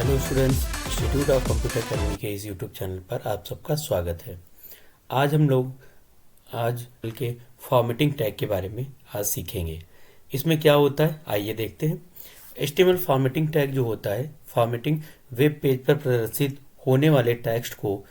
Hello students, institute of computer academy के इस YouTube channel पर आप सबका स्वागत है। आज हम लोग के फॉर्मेटिंग टैग के बारे में आज सीखेंगे। इसमें क्या होता है आइए देखते हैं। HTML फॉर्मेटिंग टैग जो होता है, फॉर्मेटिंग वेब पेज पर प्रदर्शित होने वाले टेक्स्ट को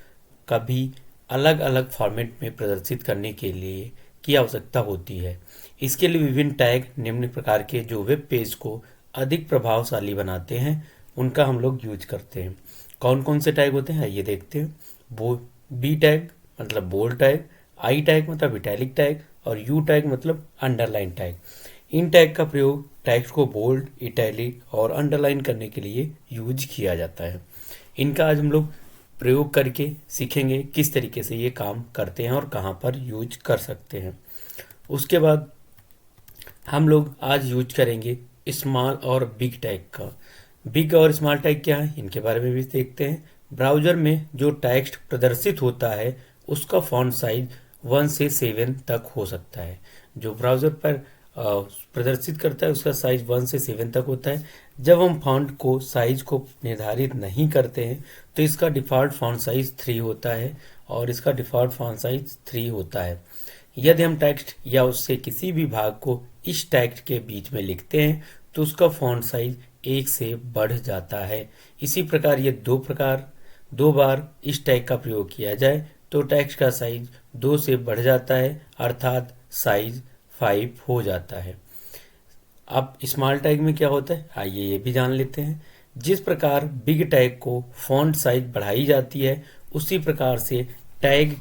कभी अलग अलग फॉर्मेट में प्रदर्शित करने के लिए की आवश्यकता होती है। इसके लिए विभिन्न टैग निम्न प्रकार के जो वेब पेज को अधिक प्रभावशाली बनाते हैं उनका हम लोग यूज करते हैं। कौन कौन से टैग होते हैं ये देखते हैं। वो बी टैग मतलब बोल्ड टैग, आई टैग मतलब इटैलिक टैग और यू टैग मतलब अंडरलाइन टैग। इन टैग का प्रयोग टेक्स्ट को बोल्ड, इटैलिक और अंडरलाइन करने के लिए यूज किया जाता है। इनका आज हम लोग प्रयोग करके सीखेंगे किस तरीके से ये काम करते हैं और कहाँ पर यूज कर सकते हैं। उसके बाद हम लोग आज यूज करेंगे स्मॉल और बिग टैग का। बिग और स्मॉल टैग क्या है इनके बारे में भी देखते हैं। ब्राउज़र में जो टेक्स्ट प्रदर्शित होता है उसका फॉन्ट साइज 1 से 7 तक हो सकता है। जो ब्राउज़र पर प्रदर्शित करता है उसका साइज 1 से 7 तक होता है। जब हम फॉन्ट को साइज को निर्धारित नहीं करते हैं तो इसका डिफ़ॉल्ट फॉन्ट साइज 3 होता है और इसका डिफ़ॉल्ट फॉन्ट साइज 3 होता है। यदि हम टेक्स्ट या उससे किसी भी भाग को इस टेक्स्ट के बीच में लिखते हैं तो उसका फॉन्ट साइज 1 से बढ़ जाता है। इसी प्रकार ये दो बार इस टैग का प्रयोग किया जाए तो टेक्स्ट का साइज 2 से बढ़ जाता है, अर्थात साइज 5 हो जाता है। अब स्मॉल टैग में क्या होता है आइए ये भी जान लेते हैं। जिस प्रकार बिग टैग को फॉन्ट साइज बढ़ाई जाती है उसी प्रकार से टैग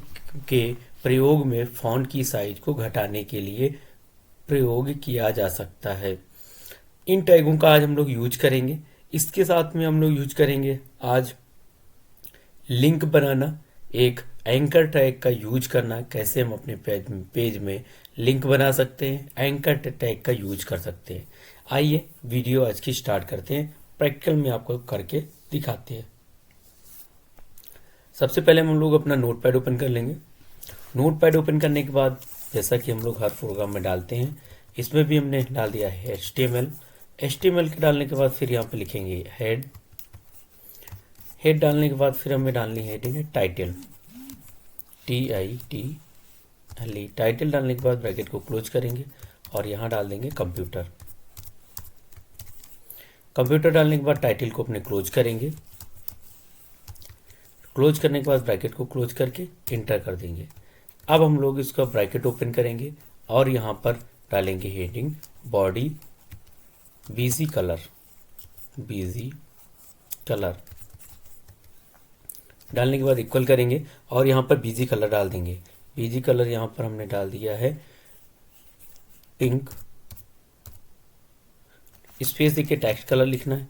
के प्रयोग में फॉन्ट की साइज को घटाने के लिए प्रयोग किया जा सकता है। इन टैगों का आज हम लोग यूज करेंगे। इसके साथ में हम लोग यूज करेंगे आज लिंक बनाना, एक एंकर टैग का यूज करना, कैसे हम अपने पेज में लिंक बना सकते हैं, एंकर टैग का यूज कर सकते हैं। आइए वीडियो आज की स्टार्ट करते हैं, प्रैक्टिकल में आपको करके दिखाते हैं। सबसे पहले हम लोग अपना नोटपैड ओपन कर लेंगे। नोटपैड ओपन करने के बाद जैसा कि हम लोग हर प्रोग्राम में डालते हैं इसमें भी हमने डाल दिया है HTML के डालने के बाद फिर यहाँ पे लिखेंगे हेड डालने के बाद फिर हमें डालनी है हेडिंग है टाइटल, TITLE। टाइटल डालने के बाद ब्रैकेट को क्लोज करेंगे और यहाँ डाल देंगे कंप्यूटर डालने के बाद टाइटल को अपने क्लोज करेंगे। क्लोज करने के बाद ब्रैकेट को क्लोज करके इंटर कर देंगे। अब हम लोग इसका ब्रैकेट ओपन करेंगे और यहाँ पर डालेंगे हेडिंग बॉडी BG कलर डालने के बाद इक्वल करेंगे और यहाँ पर BG कलर डाल देंगे। BG कलर यहाँ पर हमने डाल दिया है पिंक। स्पेस देके टेक्स्ट कलर लिखना है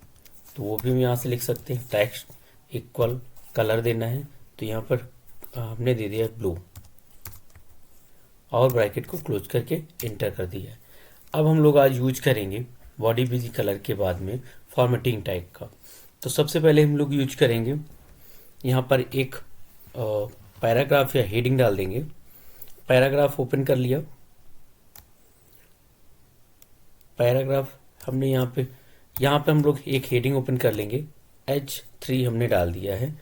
तो वो भी हम यहाँ से लिख सकते हैं। टेक्स्ट इक्वल कलर देना है तो यहाँ पर हमने दे दिया ब्लू और ब्रैकेट को क्लोज करके इंटर कर दिया है। अब हम लोग आज यूज करेंगे बॉडी BG कलर के बाद में फॉर्मेटिंग टैग का। तो सबसे पहले हम लोग यूज करेंगे यहाँ पर एक पैराग्राफ या हेडिंग डाल देंगे। पैराग्राफ ओपन कर लिया। पैराग्राफ हमने यहाँ पे हम लोग एक हेडिंग ओपन कर लेंगे। H3 हमने डाल दिया है।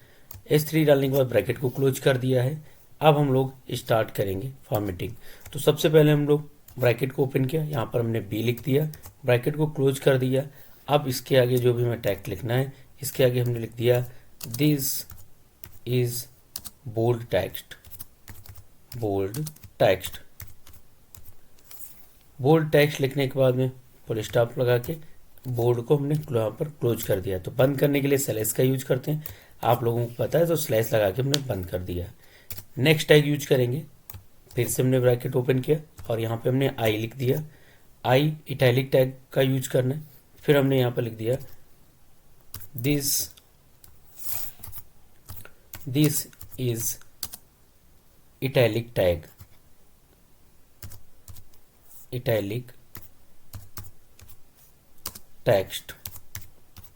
H3 डालने के बाद ब्रैकेट को क्लोज कर दिया है। अब हम लोग स्टार्ट करेंगे फॉर्मेटिंग। तो सबसे पहले हम लोग ब्रैकेट को ओपन किया, यहाँ पर हमने B लिख दिया, ब्रैकेट को क्लोज कर दिया। अब इसके आगे जो भी हमें टैग लिखना है इसके आगे हमने लिख दिया this is bold text. Bold text लिखने के बाद में फुल स्टॉप लगा के बोर्ड को हमने यहाँ पर क्लोज कर दिया। तो बंद करने के लिए स्लैश का यूज करते हैं, आप लोगों को पता है, तो स्लैश लगा के हमने बंद कर दिया। नेक्स्ट टैग यूज करेंगे। फिर से हमने ब्रैकेट ओपन किया और यहाँ पे हमने आई लिख दिया। आई इटैलिक टैग का यूज करना है। फिर हमने यहाँ पर लिख दिया this is italic text.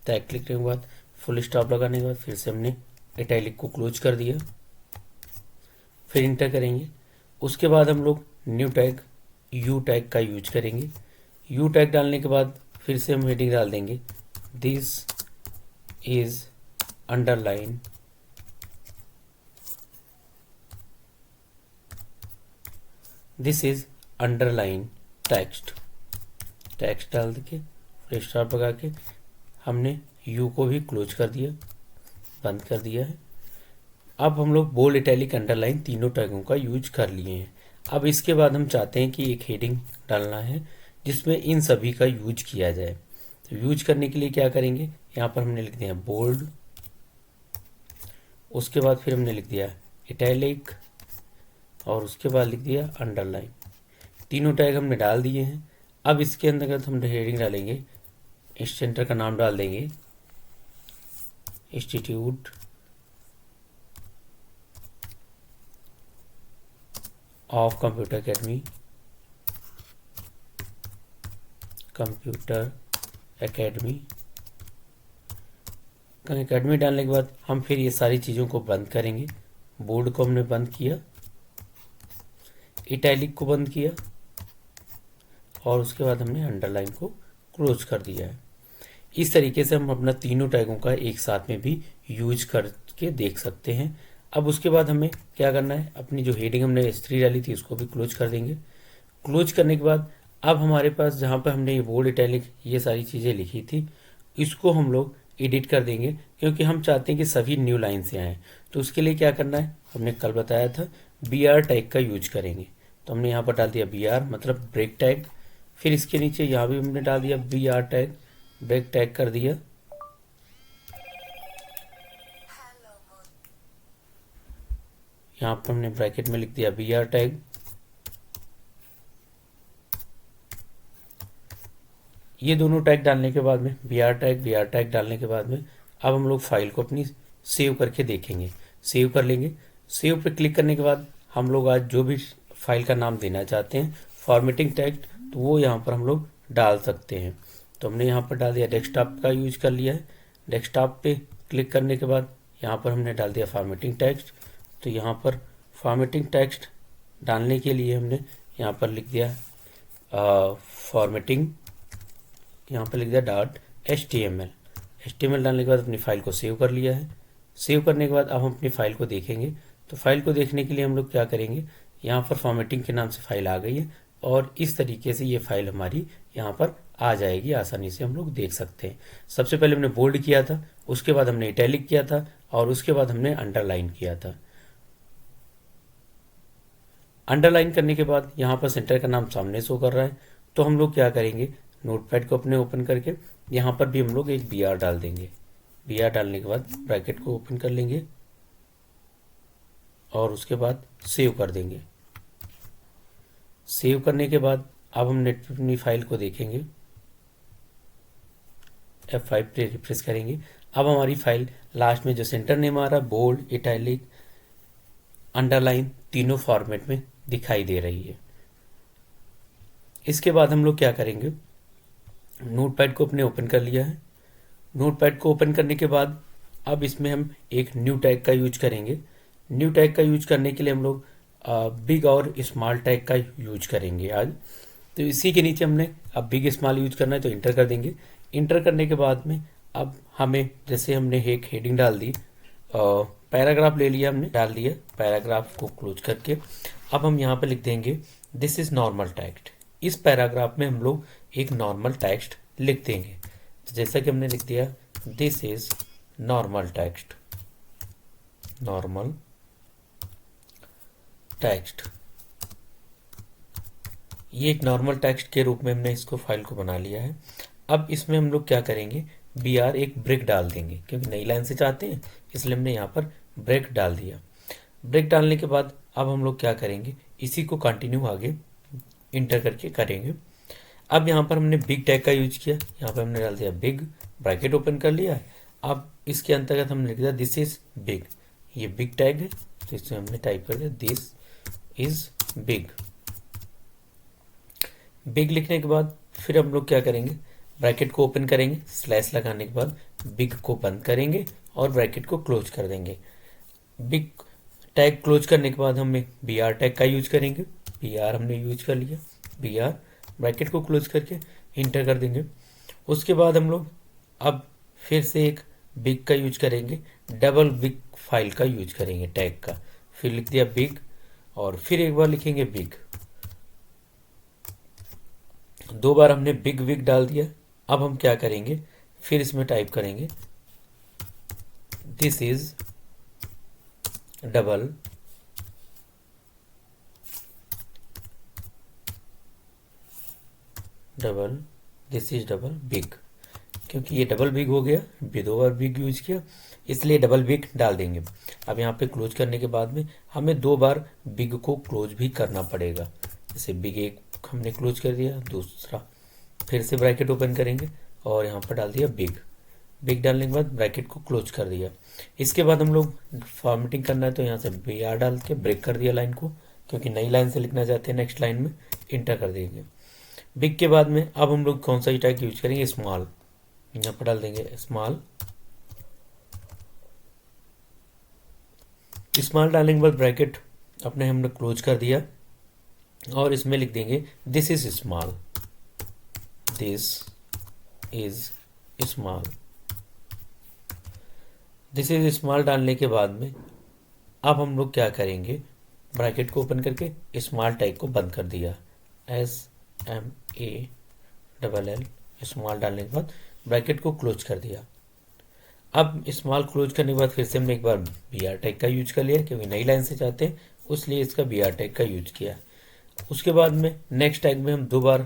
Tag लिखने के बाद फुल स्टॉप लगाने के बाद फिर से हमने इटैलिक को क्लोज कर दिया। फिर इंटर करेंगे। उसके बाद हम लोग न्यू टैग यू टैग का यूज करेंगे। यू टैग डालने के बाद फिर से हम हेडिंग डाल देंगे this is underline this is underline text, text डाल के फिर स्टार लगा के हमने यू को भी क्लोज कर दिया, बंद कर दिया है। अब हम लोग बोल्ड, इटैलिक, अंडरलाइन तीनों टैगों का यूज कर लिए हैं। अब इसके बाद हम चाहते हैं कि एक हेडिंग डालना है जिसमें इन सभी का यूज किया जाए। तो यूज करने के लिए क्या करेंगे, यहाँ पर हमने लिख दिया बोल्ड, उसके बाद फिर हमने लिख दिया इटैलिक और उसके बाद लिख दिया अंडरलाइन। तीनों टैग हमने डाल दिए हैं। अब इसके अंतर्गत हम हेडिंग डालेंगे, इस सेंटर का नाम डाल देंगे institute of computer academy, computer academy. Academy डालने के बाद हम फिर ये सारी चीज़ों को बंद करेंगे। बोर्ड को हमने बंद किया, इटैलिक को बंद किया और उसके बाद हमने अंडरलाइन को क्लोज कर दिया है। इस तरीके से हम अपना तीनों टैगों का एक साथ में भी यूज करके देख सकते हैं। अब उसके बाद हमें क्या करना है, अपनी जो हेडिंग हमने S3 डाली थी उसको भी क्लोज कर देंगे। क्लोज करने के बाद अब हमारे पास जहाँ पर हमने ये बोल्ड, इटैलिक ये सारी चीज़ें लिखी थी, इसको हम लोग एडिट कर देंगे क्योंकि हम चाहते हैं कि सभी न्यू लाइन से आएँ। तो उसके लिए क्या करना है, हमने कल बताया था BR टैग का यूज करेंगे। तो हमने यहाँ पर डाल दिया BR मतलब ब्रेक टैग, फिर इसके नीचे यहाँ भी हमने डाल दिया BR टैग, ब्रेक टैग कर दिया। यहाँ पर हमने ब्रैकेट में लिख दिया BR टैग। ये दोनों टैग डालने के बाद में BR टैग डालने के बाद में अब हम लोग फाइल को अपनी सेव करके देखेंगे। सेव कर लेंगे। सेव पे क्लिक करने के बाद हम लोग आज जो भी फाइल का नाम देना चाहते हैं फॉर्मेटिंग टैग, तो वो यहाँ पर हम लोग डाल सकते हैं। तो हमने यहाँ पर डाल दिया, डेस्कटॉप का यूज कर लिया है। डेस्कटॉप पे क्लिक करने के बाद यहाँ पर हमने डाल दिया फॉर्मेटिंग टेक्स्ट। तो यहाँ पर फॉर्मेटिंग टेक्स्ट डालने के लिए हमने यहाँ पर लिख दिया फॉर्मेटिंग, यहाँ पर लिख दिया .html। HTML डालने के बाद अपनी फाइल को सेव कर लिया है। सेव करने के बाद अब हम अपनी फाइल को देखेंगे। तो फाइल को देखने के लिए हम लोग क्या करेंगे, यहाँ पर फॉर्मेटिंग के नाम से फाइल आ गई है और इस तरीके से ये फाइल हमारी यहाँ पर आ जाएगी, आसानी से हम लोग देख सकते हैं। सबसे पहले हमने बोल्ड किया था, उसके बाद हमने इटैलिक किया था और उसके बाद हमने अंडरलाइन किया था। अंडरलाइन करने के बाद यहाँ पर सेंटर का नाम सामने शो कर रहा है, तो हम लोग क्या करेंगे, नोटपैड को अपने ओपन करके यहाँ पर भी हम लोग एक BR डाल देंगे। BR डालने के बाद ब्रैकेट को ओपन कर लेंगे और उसके बाद सेव कर देंगे। सेव करने के बाद अब हम अपनी फाइल को देखेंगे, F5 पे रिफ्रेश करेंगे। अब हमारी फाइल लास्ट में जो सेंटर नेम आ रहा है, बोल्ड, इटैलिक, अंडरलाइन तीनों फॉर्मेट में दिखाई दे रही है। इसके बाद हम लोग क्या करेंगे, नोटपैड को अपने ओपन कर लिया है। नोटपैड को ओपन करने के बाद अब इसमें हम एक न्यू टैग का यूज करेंगे। न्यू टैग का यूज करने के लिए हम लोग बिग और स्मॉल टैग का यूज करेंगे आज। तो इसी के नीचे हमने अब बिग स्मॉल यूज करना है तो इंटर कर देंगे। इंटर करने के बाद में अब हमें, जैसे हमने एक हेडिंग डाल दी, पैराग्राफ ले लिया, हमने डाल दिया, पैराग्राफ को क्लोज करके अब हम यहाँ पे लिख देंगे दिस इज नॉर्मल टेक्स्ट। इस पैराग्राफ में हम लोग एक नॉर्मल टेक्स्ट लिख देंगे। तो जैसा कि हमने लिख दिया this is normal text, normal text. ये एक नॉर्मल टेक्स्ट के रूप में हमने इसको फाइल को बना लिया है। अब इसमें हम लोग क्या करेंगे, BR एक ब्रेक डाल देंगे क्योंकि नई लाइन से चाहते हैं, इसलिए हमने यहाँ पर ब्रेक डाल दिया। ब्रेक डालने के बाद अब हम लोग क्या करेंगे, इसी को कंटिन्यू आगे इंटर करके करेंगे। अब यहाँ पर हमने बिग टैग का यूज किया, यहाँ पर हमने डाल दिया बिग, ब्रैकेट ओपन कर लिया है। अब इसके अंतर्गत हमने लिख दिया दिस इज बिग, ये बिग टैग है तो इसमें हमने टाइप कर दिया दिस इज बिग। बिग लिखने के बाद फिर हम लोग क्या करेंगे, ब्रैकेट को ओपन करेंगे, स्लैश लगाने के बाद बिग को बंद करेंगे और ब्रैकेट को क्लोज कर देंगे। बिग टैग क्लोज करने के बाद हम एक BR टैग का यूज करेंगे। BR हमने यूज कर लिया, BR ब्रैकेट को क्लोज करके इंटर कर देंगे। उसके बाद हम लोग अब फिर से एक बिग का यूज करेंगे, डबल बिग फाइल का यूज करेंगे टैग का। फिर लिख दिया बिग और फिर एक बार लिखेंगे बिग। दो बार हमने बिग बिग डाल दिया। अब हम क्या करेंगे, फिर इसमें टाइप करेंगे this is double double this is double big. क्योंकि ये डबल बिग हो गया, भी दो बार बिग यूज किया, इसलिए डबल बिग डाल देंगे। अब यहाँ पे क्लोज करने के बाद में हमें दो बार बिग को क्लोज भी करना पड़ेगा। जैसे बिग एक हमने क्लोज कर दिया, दूसरा फिर से ब्रैकेट ओपन करेंगे और यहाँ पर डाल दिया बिग। बिग डालने के बाद ब्रैकेट को क्लोज कर दिया। इसके बाद हम लोग फॉर्मेटिंग करना है तो यहाँ से बी आर डाल के ब्रेक कर दिया लाइन को, क्योंकि नई लाइन से लिखना चाहते हैं नेक्स्ट लाइन में, इंटर कर देंगे। बिग के बाद में अब हम लोग कौन सा टैग यूज करेंगे, स्मॉल। यहाँ पर डाल देंगे स्मॉल। स्मॉल डालने के बाद ब्रैकेट अपने हमने क्लोज कर दिया और इसमें लिख देंगे this is small, this is small. This is small डालने के बाद में अब हम लोग क्या करेंगे, ब्रैकेट को ओपन करके स्मॉल टैग को बंद कर दिया, SMALL। स्मॉल डालने के बाद ब्रैकेट को क्लोज कर दिया। अब स्मॉल क्लोज करने के बाद फिर से हमने एक बार बी आर टैग का यूज कर लिया, क्योंकि नई लाइन से चाहते हैं उसलिए इसका बी आर टैग का यूज किया। उसके बाद में नेक्स्ट टैग में हम दो बार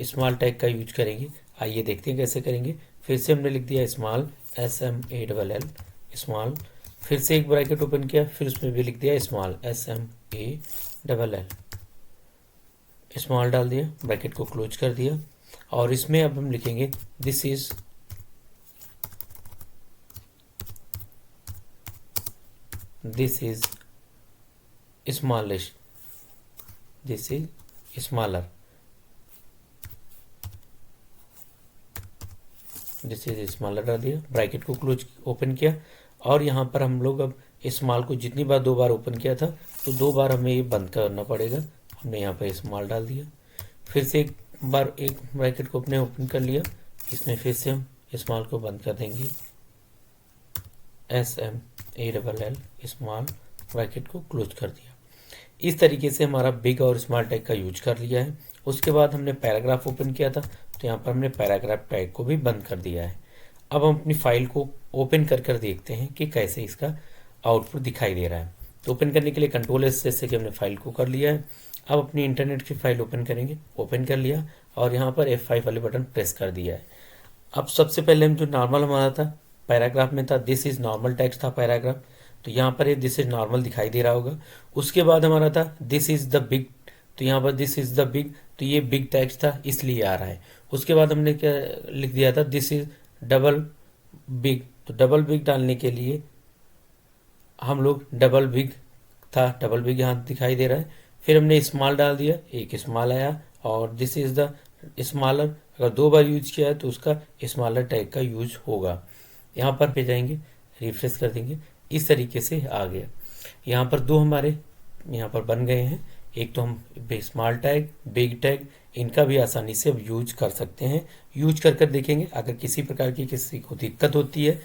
स्मॉल टैग का यूज करेंगे। आइए देखते हैं कैसे करेंगे। फिर से हमने लिख दिया स्मॉल, SMALL स्मॉल। फिर से एक ब्रैकेट ओपन किया, फिर उसमें भी लिख दिया स्मॉल, SMALL स्मॉल डाल दिया, ब्रैकेट को क्लोज कर दिया और इसमें अब हम लिखेंगे this is smallest, this is smaller, this is smaller डाल दिया, ब्रैकेट को क्लोज ओपन किया और यहाँ पर हम लोग अब स्मॉल को जितनी बार दो बार ओपन किया था तो दो बार हमें ये बंद करना पड़ेगा। हमने यहाँ पर स्मॉल डाल दिया, फिर से एक बार एक ब्रैकेट को अपने ओपन कर लिया, इसमें फिर से हम स्मॉल को बंद कर देंगे, SMALL स्मॉल, ब्रैकेट को क्लोज कर दिया। इस तरीके से हमारा बिग और स्मॉल टैग का यूज कर लिया है। उसके बाद हमने पैराग्राफ ओपन किया था तो यहाँ पर हमने पैराग्राफ टैग को भी बंद कर दिया है। अब हम अपनी फाइल को ओपन कर देखते हैं कि कैसे इसका आउटपुट दिखाई दे रहा है। तो ओपन करने के लिए कंट्रोल-S से कि हमने फाइल को कर लिया है। अब अपनी इंटरनेट की फाइल ओपन करेंगे, ओपन कर लिया और यहाँ पर F5 वाले बटन प्रेस कर दिया है। अब सबसे पहले हम जो नॉर्मल हमारा था पैराग्राफ में था, दिस इज नॉर्मल टेक्स्ट था पैराग्राफ, तो यहाँ पर ये दिस इज नॉर्मल दिखाई दे रहा होगा। उसके बाद हमारा था दिस इज द बिग, तो यहाँ पर दिस इज द बिग, तो ये बिग टेक्स्ट था इसलिए आ रहा है। उसके बाद हमने क्या लिख दिया था, दिस इज डबल बिग, तो डबल बिग डालने के लिए हम लोग डबल बिग था, डबल बिग यहाँ दिखाई दे रहा है। फिर हमने स्मॉल डाल दिया, एक स्मॉल आया और दिस इज द स्मॉलर, अगर दो बार यूज किया है तो उसका स्मॉलर टैग का यूज होगा। यहाँ पर पे जाएंगे, रिफ्रेश कर देंगे, इस तरीके से आ गया। यहाँ पर दो हमारे यहाँ पर बन गए हैं, एक तो हम स्मॉल टैग, बिग टैग, इनका भी आसानी से अब यूज कर सकते हैं। यूज कर देखेंगे, अगर किसी प्रकार की किसी को दिक्कत होती है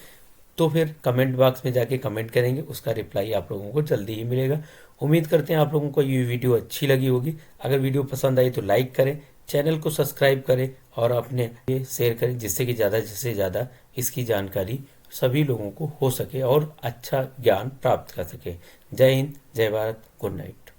तो फिर कमेंट बॉक्स में जाके कमेंट करेंगे, उसका रिप्लाई आप लोगों को जल्दी ही मिलेगा। उम्मीद करते हैं आप लोगों को ये वीडियो अच्छी लगी होगी। अगर वीडियो पसंद आई तो लाइक करें, चैनल को सब्सक्राइब करें और अपने शेयर करें, जिससे कि ज़्यादा से ज़्यादा इसकी जानकारी सभी लोगों को हो सके और अच्छा ज्ञान प्राप्त कर सके। जय हिंद, जय भारत, गुड नाइट।